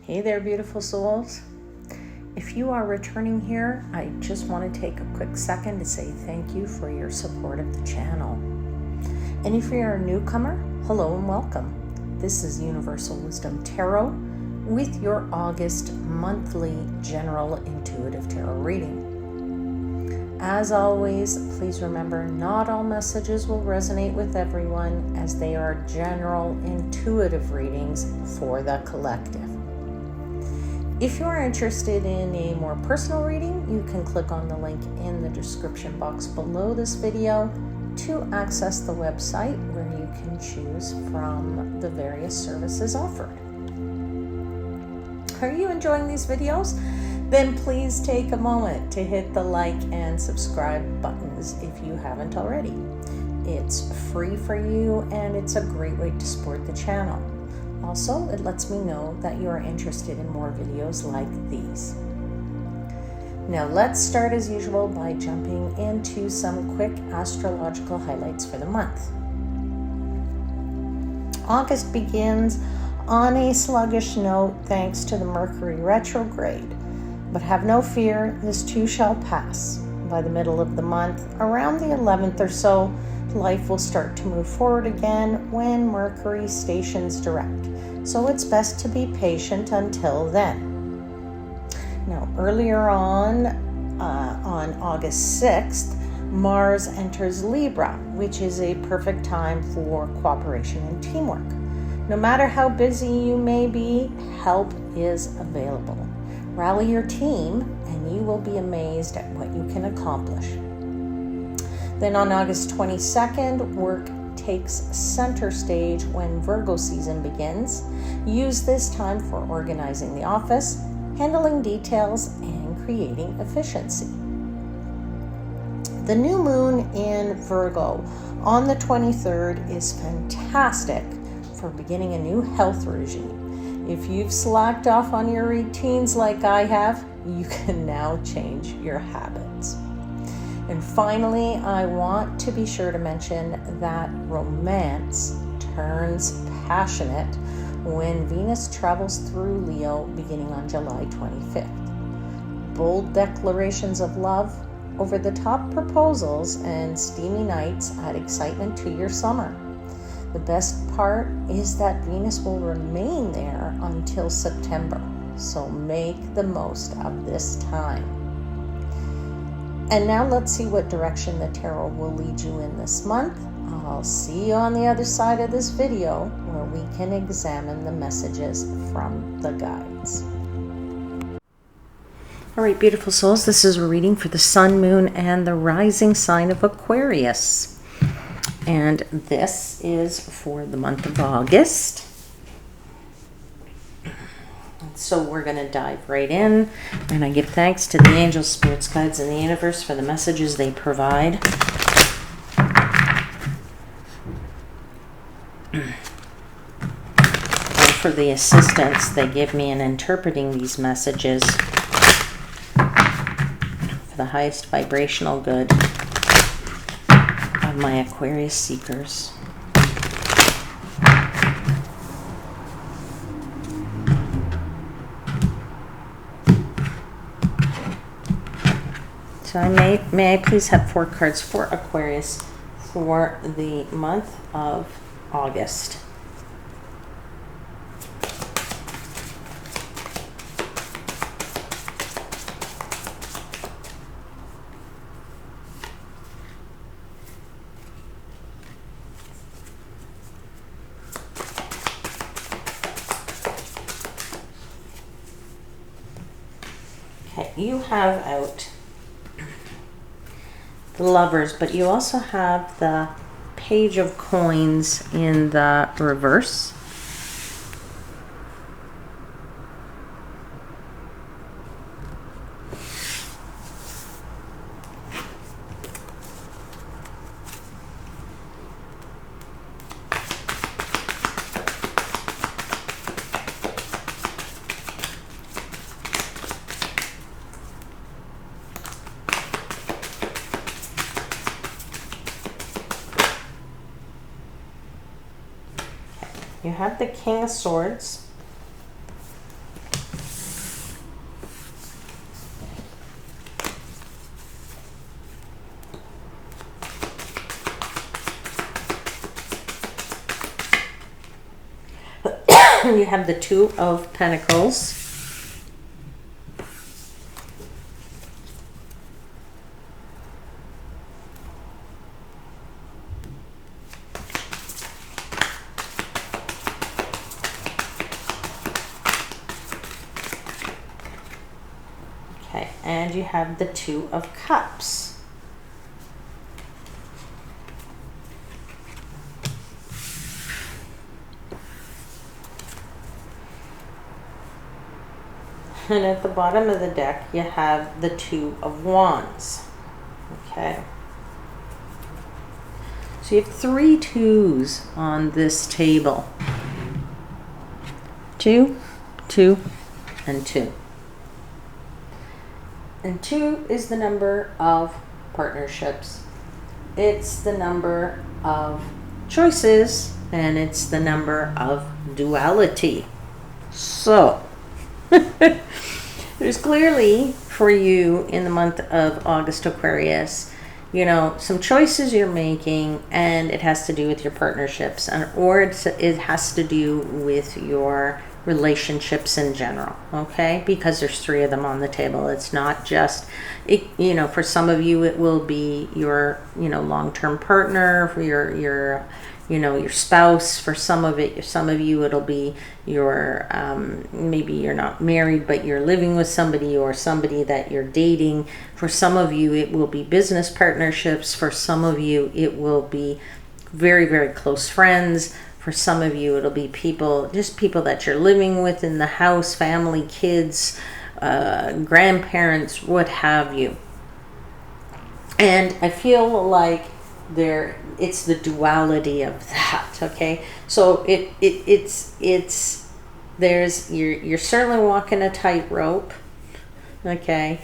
Hey there, beautiful souls. If you are returning here, I just want to take a quick second to say thank you for your support of the channel. And if you're a newcomer, hello and welcome. This is Universal Wisdom Tarot with your August monthly general intuitive tarot reading. As always, please remember not all messages will resonate with everyone, as they are general intuitive readings for the collective. If you're interested in a more personal reading, you can click on the link in the description box below this video to access the website where you can choose from the various services offered. Are you enjoying these videos? Then please take a moment to hit the like and subscribe buttons if you haven't already. It's free for you and it's a great way to support the channel. Also, it lets me know that you are interested in more videos like these. Now let's start as usual by jumping into some quick astrological highlights for the month. August begins on a sluggish note thanks to the Mercury retrograde, but have no fear, this too shall pass. By the middle of the month, around the 11th or so, life will start to move forward again when Mercury stations direct, so it's best to be patient until then. Now, earlier on August 6th, Mars enters Libra, which is a perfect time for cooperation and teamwork. No matter how busy you may be, help is available. Rally your team and you will be amazed at what you can accomplish. Then on August 22nd, work takes center stage when Virgo season begins. Use this time for organizing the office, handling details, and creating efficiency. The new moon in Virgo on the 23rd is fantastic for beginning a new health regime. If you've slacked off on your routines like I have, you can now change your habits. And finally, I want to be sure to mention that romance turns passionate when Venus travels through Leo beginning on July 25th. Bold declarations of love, over-the-top proposals, and steamy nights add excitement to your summer. The best part is that Venus will remain there until September, so make the most of this time. And now let's see what direction the tarot will lead you in this month. I'll see you on the other side of this video where we can examine the messages from the guides. All right, beautiful souls, this is a reading for the sun, moon, and the rising sign of Aquarius. And this is for the month of August. So we're going to dive right in, and I give thanks to the angels, spirits, guides, and the universe for the messages they provide. And for the assistance they give me in interpreting these messages for the highest vibrational good of my Aquarius seekers. So may I please have 4 cards for Aquarius for the month of August. Okay, you have out the Lovers, but you also have the Page of Coins in the reverse. You have the King of Swords, You have the Two of Pentacles. Okay, and you have the Two of Cups. And at the bottom of the deck, you have the Two of Wands. Okay. So you have 3 twos on this table. 2, 2, and 2. And 2 is the number of partnerships. It's the number of choices, and it's the number of duality. So, there's clearly for you in the month of August, Aquarius, you know, some choices you're making, and it has to do with your partnerships, or it has to do with your relationships in general, okay? Because there's 3 of them on the table. It's not just, you know, for some of you it will be your, you know, long-term partner, for your you know, your spouse. For some of you it'll be your maybe you're not married but you're living with somebody, or somebody that you're dating. For some of you it will be business partnerships. For some of you it will be very, very close friends. For some of you it'll be people that you're living with in the house, family, kids, grandparents, what have you. And I feel like it's the duality of that, okay? So you're certainly walking a tightrope, okay?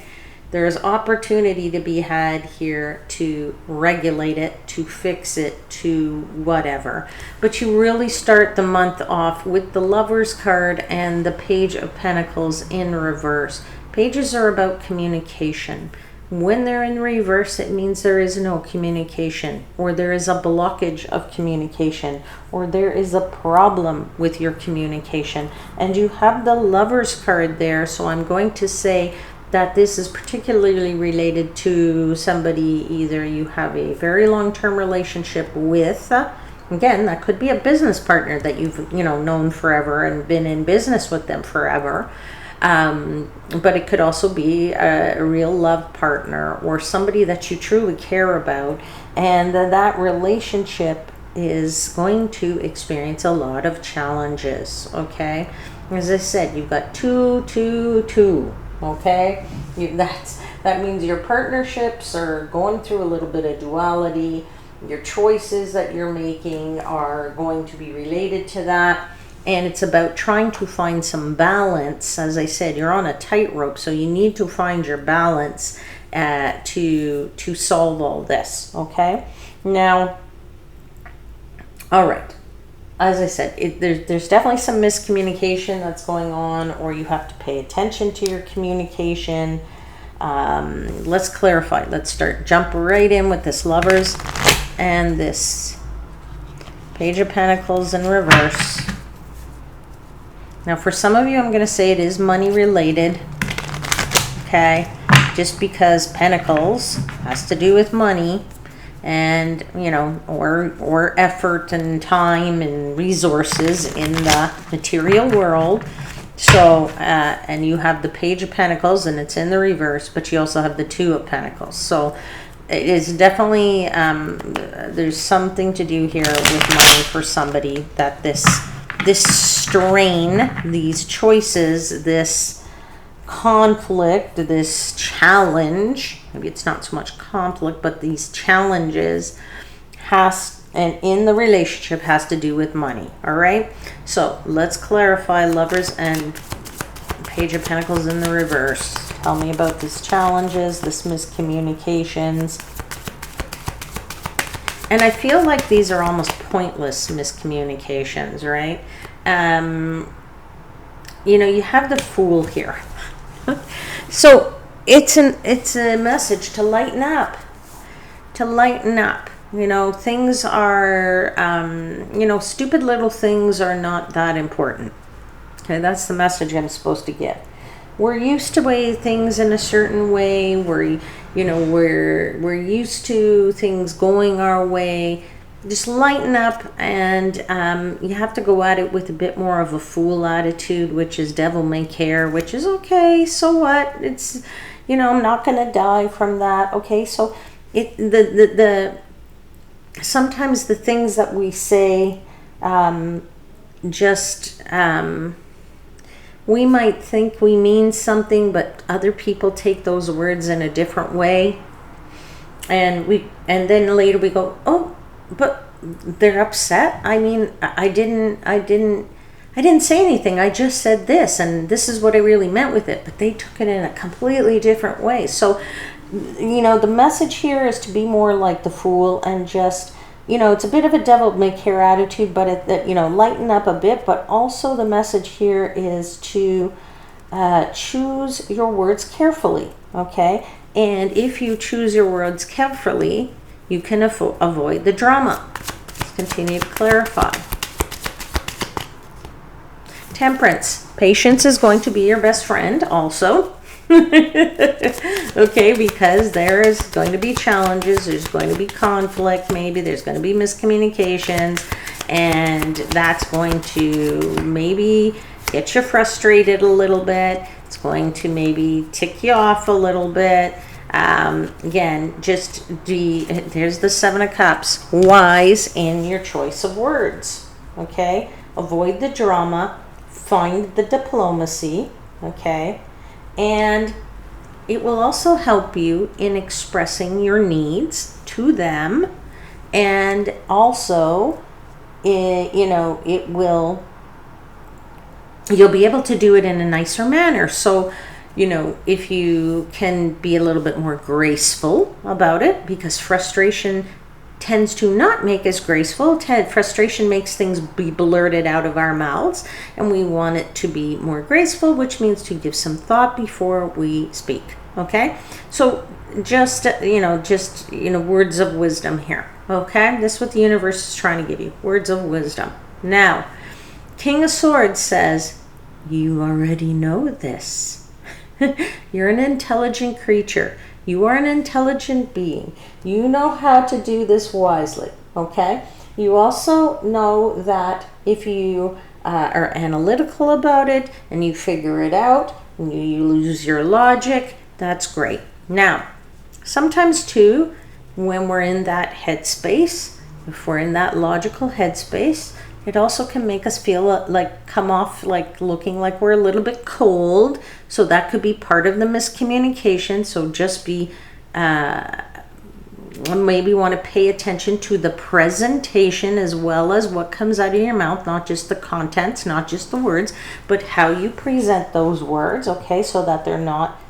There's opportunity to be had here to regulate it, to fix it, to whatever. But you really start the month off with the Lover's card and the Page of Pentacles in reverse. Pages are about communication. When they're in reverse, it means there is no communication, or there is a blockage of communication, or there is a problem with your communication. And you have the Lover's card there, so I'm going to say that this is particularly related to somebody either you have a very long-term relationship with. Again, that could be a business partner that you've, you know, known forever and been in business with them forever. But it could also be a real love partner, or somebody that you truly care about, and that relationship is going to experience a lot of challenges, okay? As I said, you've got 2, 2, 2, okay? That means your partnerships are going through a little bit of duality. Your choices that you're making are going to be related to that. And it's about trying to find some balance. As I said, you're on a tightrope, so you need to find your balance to solve all this, okay? Now, all right. As I said, there's definitely some miscommunication that's going on, or you have to pay attention to your communication. Let's clarify. Let's jump right in with this Lovers and this Page of Pentacles in reverse. Now, for some of you, I'm going to say it is money related, okay? Just because Pentacles has to do with money, and, you know, or effort and time and resources in the material world. So, and you have the Page of Pentacles, and it's in the reverse, but you also have the Two of Pentacles. So it is definitely, there's something to do here with money for somebody, that this strain, these choices, this conflict, this challenge, maybe it's not so much conflict, but these challenges and in the relationship has to do with money. All right, so let's clarify Lovers and Page of Pentacles in the reverse. Tell me about these challenges, this miscommunications. And I feel like these are almost pointless miscommunications, right? You know, you have the Fool here. So it's a message to lighten up. To lighten up. You know, things are, you know, stupid little things are not that important. Okay, that's the message I'm supposed to give. We're used to way things in a certain way. We're used to things going our way. Just lighten up, and you have to go at it with a bit more of a fool attitude, which is devil may care, which is okay. So what? It's, I'm not gonna die from that. Okay, so sometimes the things that we say, we might think we mean something, but other people take those words in a different way, and then later we go, oh, but they're upset. I mean, I didn't say anything. I just said this, and this is what I really meant with it, but they took it in a completely different way. So, the message here is to be more like the fool, and just, it's a bit of a devil may care attitude, but lighten up a bit. But also the message here is to choose your words carefully, okay? And if you choose your words carefully, you can avoid the drama. Let's continue to clarify. Temperance. Patience is going to be your best friend also. Okay, because there is going to be challenges, there's going to be conflict, maybe there's going to be miscommunications, and that's going to maybe get you frustrated a little bit. It's going to maybe tick you off a little bit. Again, there's the Seven of Cups. Wise in your choice of words. Okay, avoid the drama, find the diplomacy. Okay, and it will also help you in expressing your needs to them, and also, you'll be able to do it in a nicer manner. So, if you can be a little bit more graceful about it, because frustration tends to not make us graceful. Frustration makes things be blurted out of our mouths, and we want it to be more graceful, which means to give some thought before we speak. Okay, so just words of wisdom here. Okay, this is what the universe is trying to give you, words of wisdom. Now, King of Swords says, you already know this. You're an intelligent creature. You are an intelligent being. You know how to do this wisely, okay? You also know that if you are analytical about it and you figure it out and you use your logic, that's great. Now, sometimes too, when we're in that headspace, if we're in that logical headspace, it also can make us feel come off like looking like we're a little bit cold. So that could be part of the miscommunication. So just maybe want to pay attention to the presentation as well as what comes out of your mouth, not just the contents, not just the words, but how you present those words, okay, so that they're not,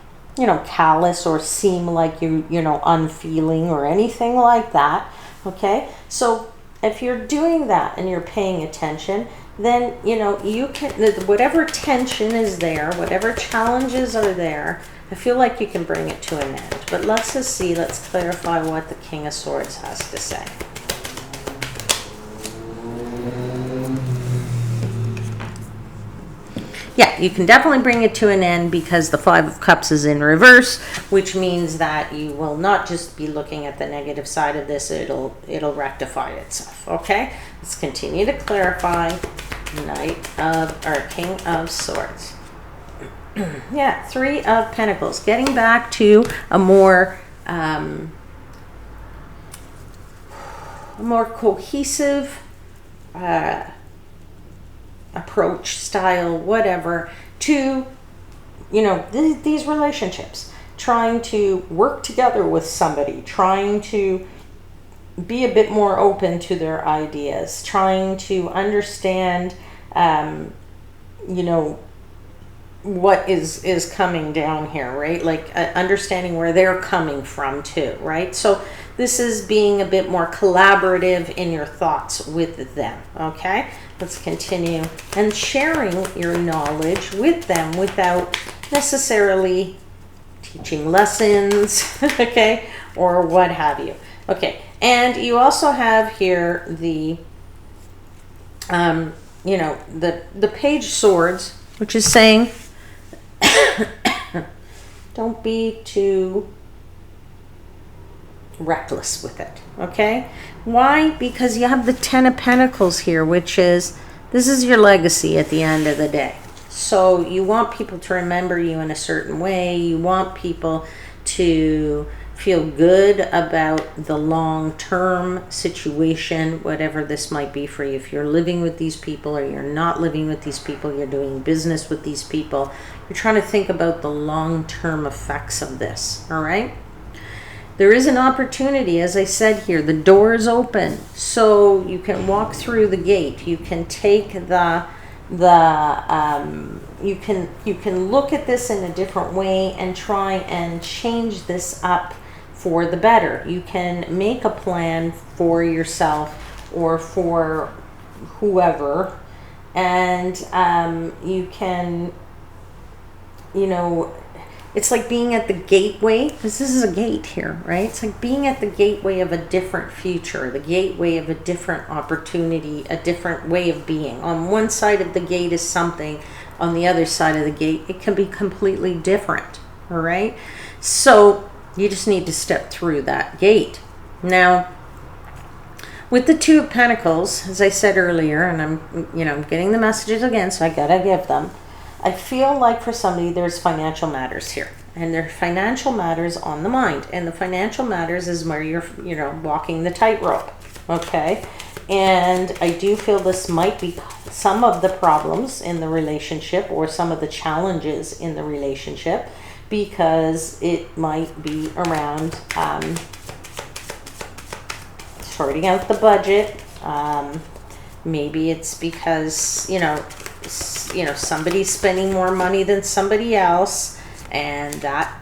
callous or seem like unfeeling or anything like that, okay? So if you're doing that and you're paying attention, then, you can, whatever tension is there, whatever challenges are there, I feel like you can bring it to an end. But let's just see, let's clarify what the King of Swords has to say. Yeah, you can definitely bring it to an end because the Five of Cups is in reverse, which means that you will not just be looking at the negative side of this, it'll rectify itself, okay? Let's continue to clarify King of Swords. Yeah, Three of Pentacles, getting back to a more cohesive approach, style, whatever, to these relationships, trying to work together with somebody, trying to be a bit more open to their ideas, trying to understand what is coming down here, right? Like understanding where they're coming from too, right? So this is being a bit more collaborative in your thoughts with them, okay? Let's continue. And sharing your knowledge with them without necessarily teaching lessons, okay, or what have you. Okay, and you also have here the the Page Swords, which is saying don't be too reckless with it, okay? Why? Because you have the Ten of Pentacles here, which is, this is your legacy at the end of the day. So you want people to remember you in a certain way. You want people to feel good about the long-term situation, whatever this might be for you. If you're living with these people or you're not living with these people, you're doing business with these people, you're trying to think about the long-term effects of this, all right? There is an opportunity, as I said here, the door is open, so you can walk through the gate. You can take you can look at this in a different way and try and change this up for the better. You can make a plan for yourself or for whoever, and you can, you know, it's like being at the gateway, because this is a gate here, right? It's like being at the gateway of a different future, the gateway of a different opportunity, a different way of being. On one side of the gate is something, on the other side of the gate, it can be completely different, all right? So you just need to step through that gate. Now, with the Two of Pentacles, as I said earlier, and I'm getting the messages again, so I gotta give them. I feel like for somebody there's financial matters here, and there are financial matters on the mind, and the financial matters is where you're walking the tightrope, okay? And I do feel this might be some of the problems in the relationship or some of the challenges in the relationship, because it might be around sorting out the budget. Maybe it's because somebody's spending more money than somebody else, and that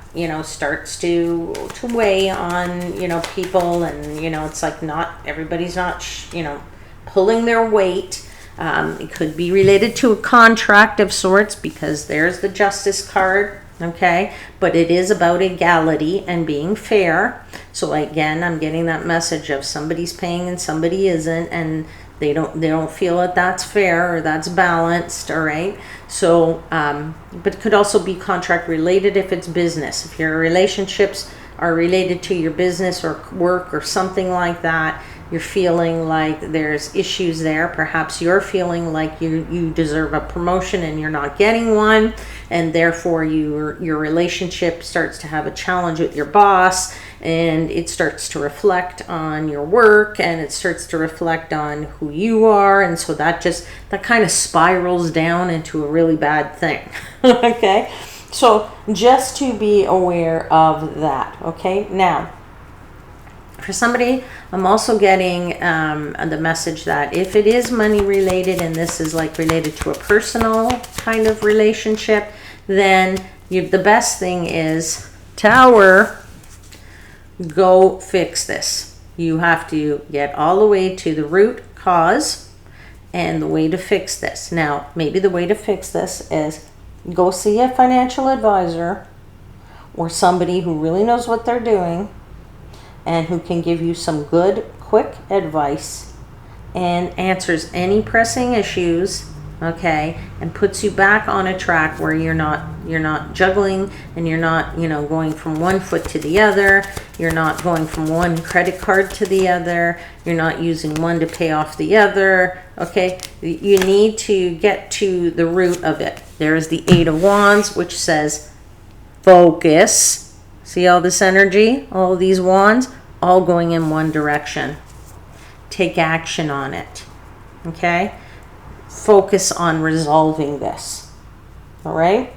starts to weigh on people, and it's like not everybody's not pulling their weight. It could be related to a contract of sorts, because there's the Justice card, okay? But it is about equality and being fair. So again, I'm getting that message of somebody's paying and somebody isn't, and they don't feel that that's fair or that's balanced, all right? So, but it could also be contract related if it's business. If your relationships are related to your business or work or something like that, you're feeling like there's issues there. Perhaps you're feeling like you deserve a promotion and you're not getting one, and therefore your relationship starts to have a challenge with your boss, and it starts to reflect on your work, and it starts to reflect on who you are, and so that kind of spirals down into a really bad thing. Okay, so just to be aware of that. Okay, now for somebody, I'm also getting the message that if it is money related, and this is like related to a personal kind of relationship, then the best thing is, Tower, go fix this. You have to get all the way to the root cause and the way to fix this. Now, maybe the way to fix this is go see a financial advisor or somebody who really knows what they're doing and who can give you some good, quick advice and answers any pressing issues, okay, and puts you back on a track where you're not juggling, and you're not going from one foot to the other, you're not going from one credit card to the other, you're not using one to pay off the other, okay? You need to get to the root of it. There is the Eight of Wands, which says focus. See all this energy, all these wands, all going in one direction. Take action on it, okay? Focus on resolving this, all right?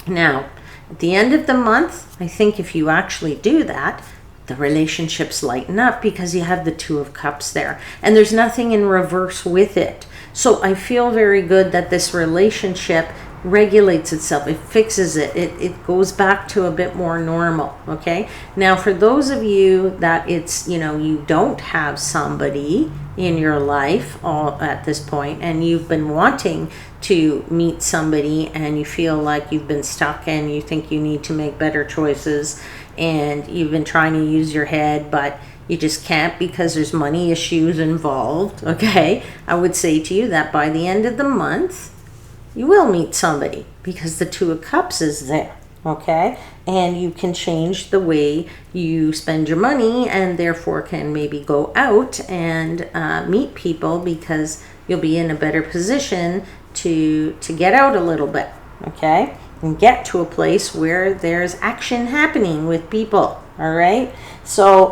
Now, at the end of the month, I think if you actually do that, the relationships lighten up because you have the Two of Cups there, and there's nothing in reverse with it. So I feel very good that this relationship regulates itself, it fixes it, it goes back to a bit more normal, okay? Now, for those of you that it's, you don't have somebody in your life at this point, and you've been wanting to meet somebody, and you feel like you've been stuck and you think you need to make better choices, and you've been trying to use your head, but you just can't because there's money issues involved, okay? I would say to you that by the end of the month, you will meet somebody because the Two of Cups is there, okay? And you can change the way you spend your money and therefore can maybe go out and meet people because you'll be in a better position to get out a little bit, okay? And get to a place where there's action happening with people, all right? So,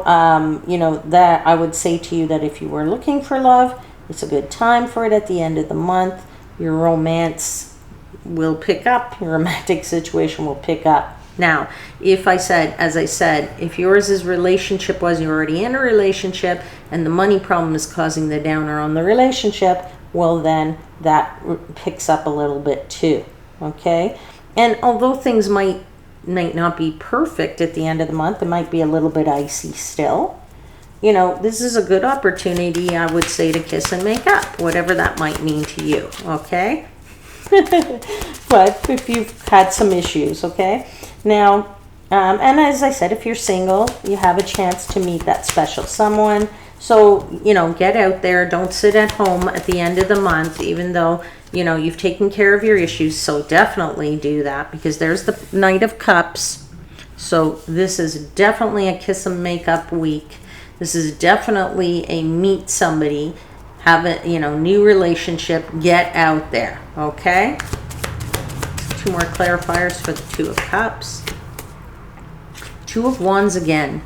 you know, that I would say to you that if you were looking for love, it's a good time for it at the end of the month. Your romance will pick up. Your romantic situation will pick up. Now, as I said, if yours is relationship was you're already in a relationship and the money problem is causing the downer on the relationship, well, then that picks up a little bit too, okay? And although things might not be perfect at the end of the month, it might be a little bit icy still. You know, this is a good opportunity, I would say, to kiss and make up, whatever that might mean to you, okay? But if you've had some issues, okay? Now, and as I said, if you're single, you have a chance to meet that special someone. So, you know, get out there. Don't sit at home at the end of the month, even though, you know, you've taken care of your issues. So definitely do that, because there's the Knight of Cups. So this is definitely a kiss and make up week. This is definitely a meet somebody, have a, you know, new relationship, get out there, okay? Two more clarifiers for the Two of Cups. Two of Wands again.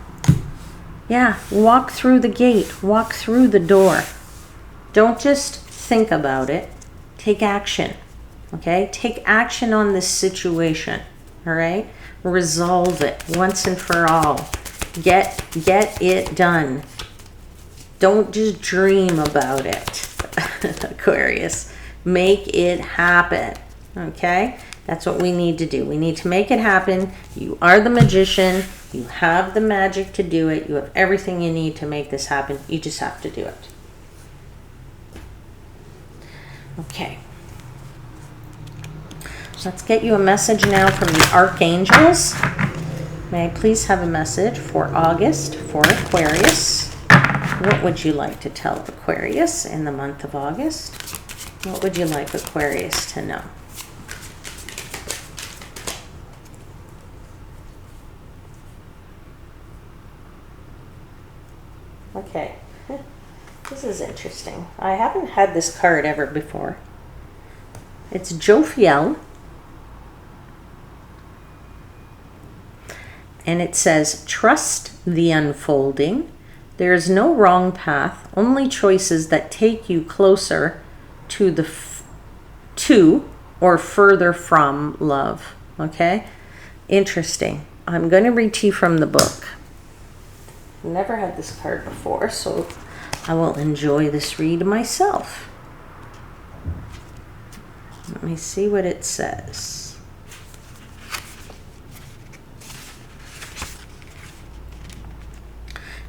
Yeah, walk through the gate, walk through the door. Don't just think about it, take action, okay? Take action on this situation, all right? Resolve it once and for all. Get it done. Don't just dream about it, Aquarius. Make it happen, okay? That's what we need to do. We need to make it happen. You are the magician. You have the magic to do it. You have everything you need to make this happen. You just have to do it. Okay. Let's get you a message now from the Archangels. May I please have a message for August for Aquarius? What would you like to tell Aquarius in the month of August? What would you like Aquarius to know? Okay, this is interesting. I haven't had this card ever before. It's Jophiel. And it says, trust the unfolding. There is no wrong path, only choices that take you closer to or further from love. Okay? Interesting. I'm going to read to you from the book. I've never had this card before, so I will enjoy this read myself. Let me see what it says.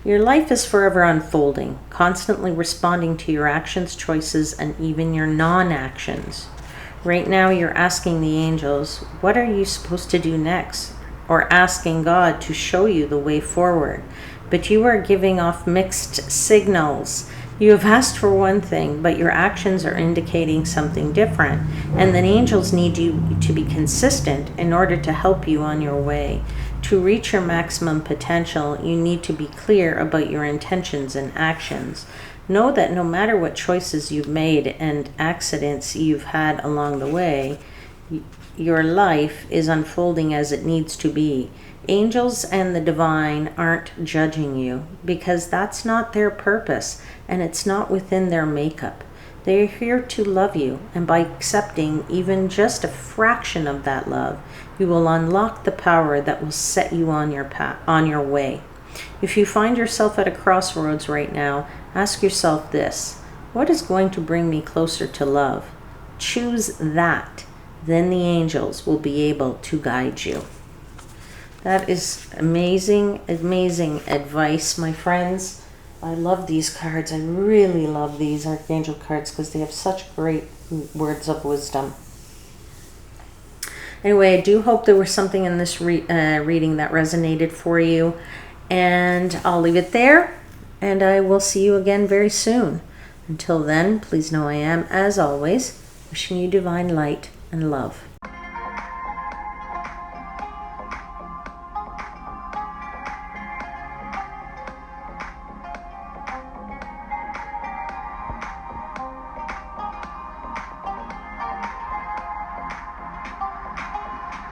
Your life is forever unfolding, constantly responding to your actions, choices, and even your non-actions. Right now, you're asking the angels, what are you supposed to do next? Or asking God to show you the way forward. But you are giving off mixed signals. You have asked for one thing, but your actions are indicating something different. And the angels need you to be consistent in order to help you on your way. To reach your maximum potential, you need to be clear about your intentions and actions. Know that no matter what choices you've made and accidents you've had along the way, your life is unfolding as it needs to be. Angels and the divine aren't judging you because that's not their purpose and it's not within their makeup. They're here to love you, and by accepting even just a fraction of that love, you will unlock the power that will set you on your way. If you find yourself at a crossroads right now, ask yourself this: what is going to bring me closer to love? Choose that. Then the angels will be able to guide you. That is amazing, amazing advice, my friends. I love these cards. I really love these Archangel cards because they have such great words of wisdom. Anyway, I do hope there was something in this reading that resonated for you. And I'll leave it there. And I will see you again very soon. Until then, please know I am, as always, Wishing you divine light and love.